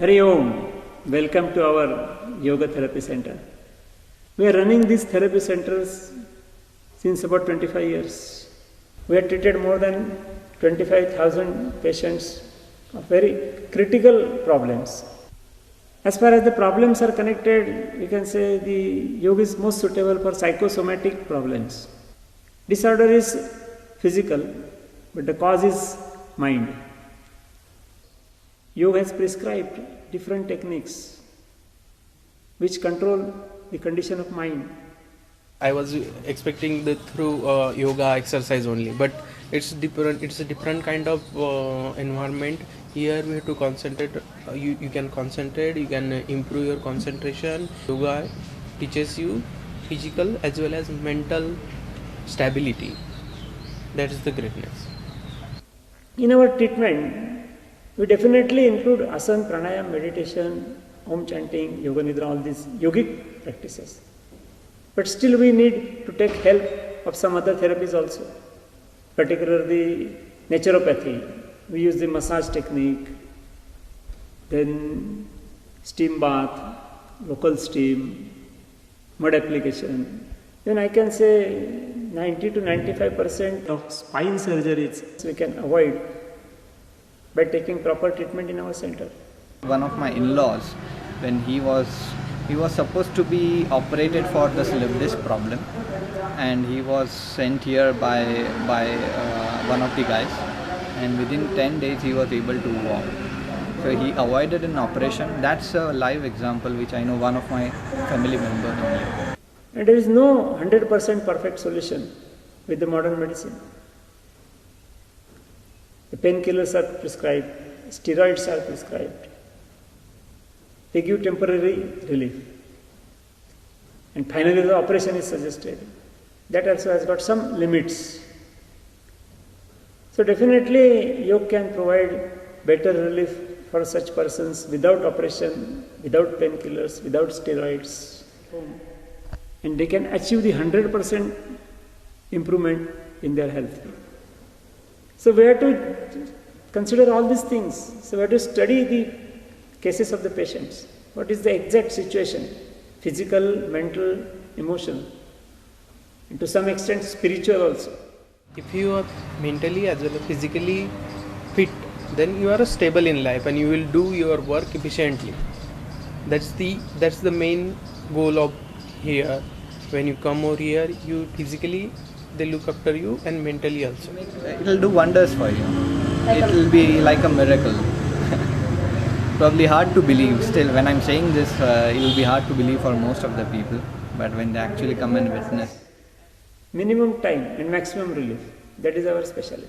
Hari Om, welcome to our Yoga Therapy Center. We are running these therapy centers since about 25 years. We have treated more than 25,000 patients of very critical problems. As far as the problems are connected, we can say the yoga is most suitable for psychosomatic problems. Disorder is physical, but the cause is mind. Yoga has prescribed different techniques which control the condition of mind. I was expecting the through yoga exercise only, but it's different. It's a different kind of environment. Here we have to concentrate. You can concentrate. You can improve your concentration. Yoga teaches you physical as well as mental stability. That is the greatness. In our treatment, we definitely include asana, pranayam, meditation, om chanting, yoga nidra, all these yogic practices. But still we need to take help of some other therapies also, particularly naturopathy. We use the massage technique, then steam bath, local steam, mud application. Then I can say 90 to 95% of spine surgeries we can avoid by taking proper treatment in our center. One of my in-laws, when he was supposed to be operated for the slip disc problem, and he was sent here by one of the guys, and within 10 days he was able to walk. So he avoided an operation. That's a live example which I know one of my family members only. And there is no 100% perfect solution with the modern medicine. The painkillers are prescribed, steroids are prescribed. They give temporary relief. And finally the operation is suggested. That also has got some limits. So definitely yoga can provide better relief for such persons without operation, without painkillers, without steroids. And they can achieve the 100% improvement in their health. So we have to consider all these things. So we have to study the cases of the patients. What is the exact situation? Physical, mental, emotional, and to some extent spiritual also. If you are mentally as well as physically fit, then you are stable in life and you will do your work efficiently. That's the main goal of here. When you come over here, you physically they look after you and mentally also. It will do wonders for you. It will be like a miracle. Probably hard to believe. Still, when I'm saying this, it will be hard to believe for most of the people. But when they actually come and witness. Minimum time and maximum relief. That is our specialty.